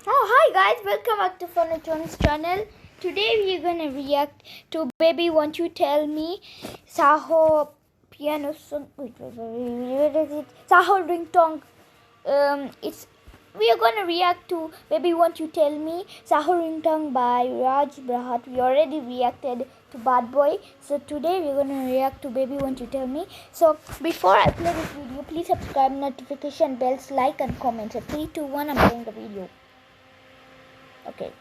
Oh, hi guys, welcome back to Ringtones channel. Today we're gonna react to Baby Won't You Tell Me Saaho piano song. Wait, what is it? Saaho ringtone. It's we are gonna react to Baby Won't You Tell Me Saaho ringtone by bruhhh. We already reacted to Bad Boy, so today we're gonna react to Baby Won't You Tell Me. So before I play this video, please subscribe, notification bells, like and comment. So 3, 2, 1, I'm playing the video. Okay.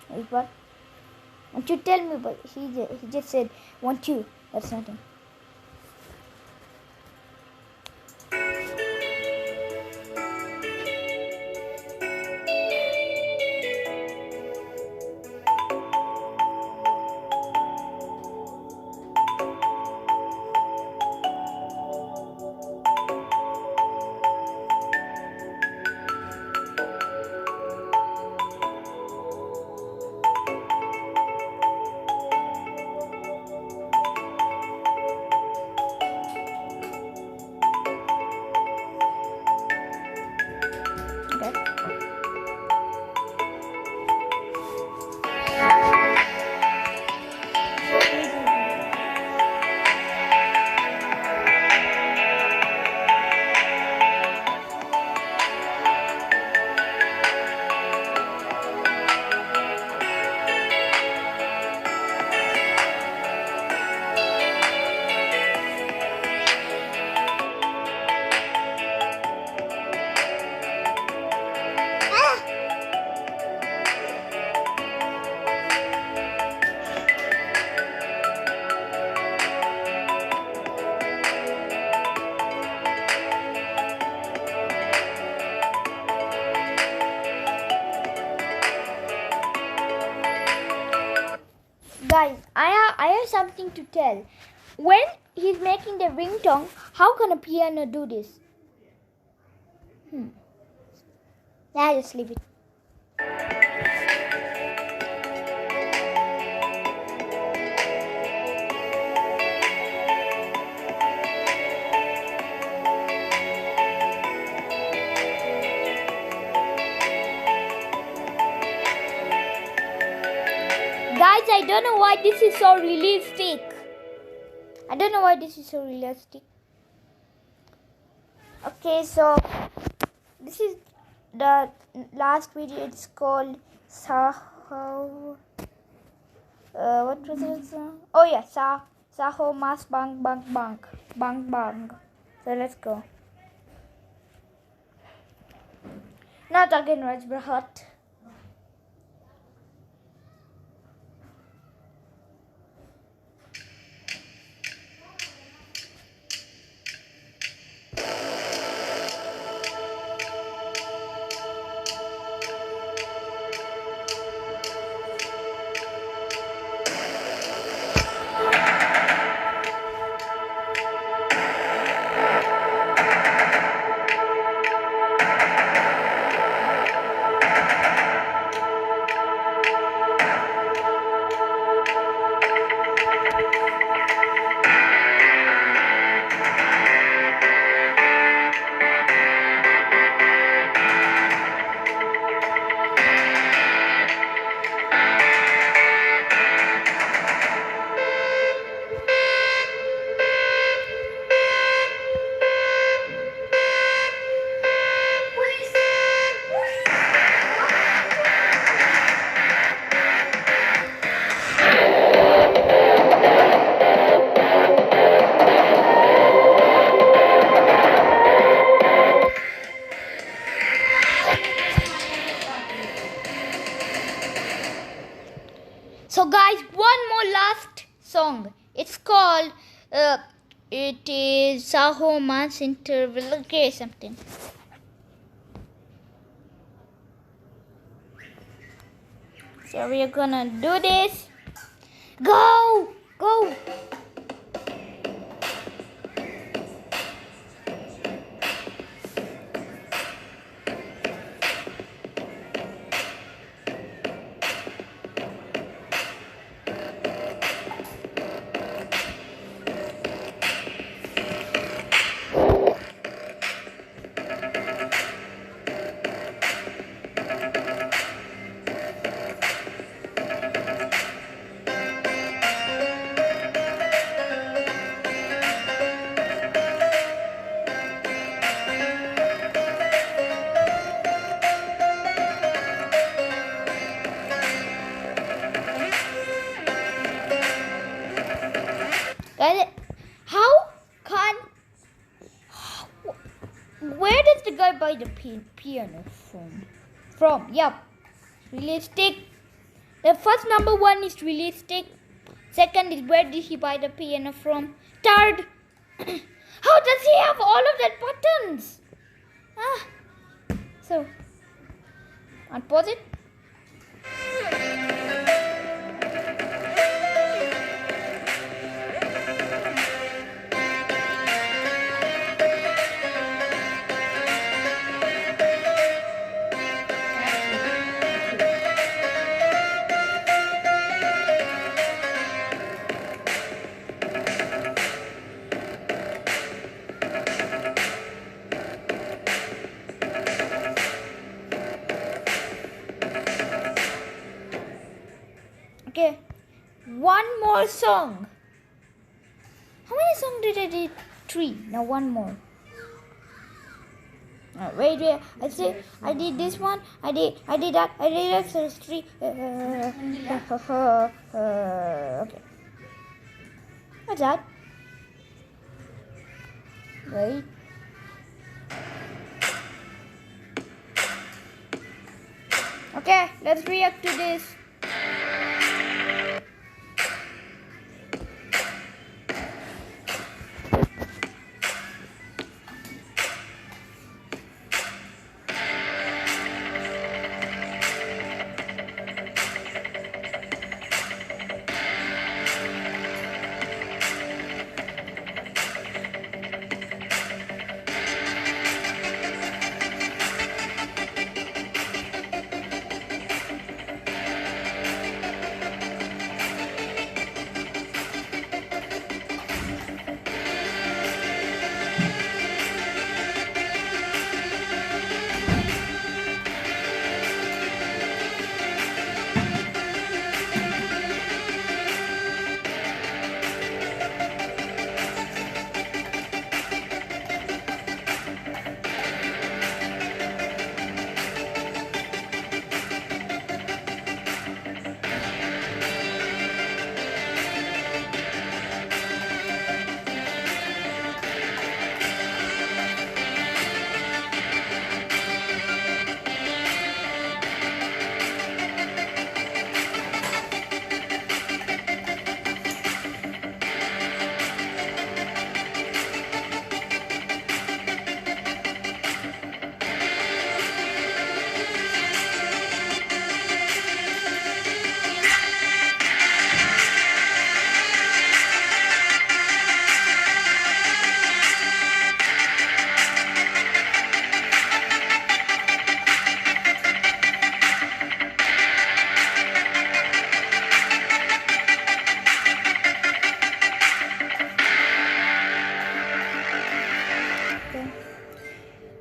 Wait, what? Won't you tell me? But he just said, "Won't you?" That's nothing. Guys, I have something to tell. When he's making the ringtone, how can a piano do this? Nah, just leave it. Guys, I don't know why this is so realistic. Okay, so this is the last video. It's called Saaho. What was it? Oh yeah, Saaho Mas Bang Bang Bang Bang Bang. So let's go. Not again, Raj bruhhh. So guys, one more last song. It's called it is Saaho Mas Interval. Okay, something. So we are gonna do this. Go! Go! How can... Where does the guy buy the piano from? Yep. Realistic. The first number one is realistic. Second is where did he buy the piano from? Third, how does he have all of that buttons? So, unpause it. Okay, one more song. How many songs did I do? 3. Now one more. Wait. I say I did this one. I did that. So it's 3. Okay. What's that? Wait. Okay, let's react to this.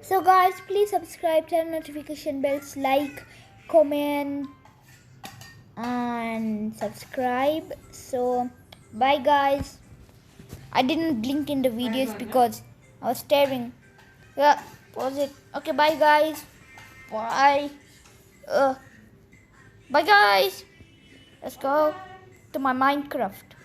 So guys, please subscribe, turn notification bells, like, comment and subscribe. So bye guys. I didn't blink in the videos because I was staring. Yeah, pause it. Okay, bye guys. Bye. Bye guys. Let's go to my Minecraft.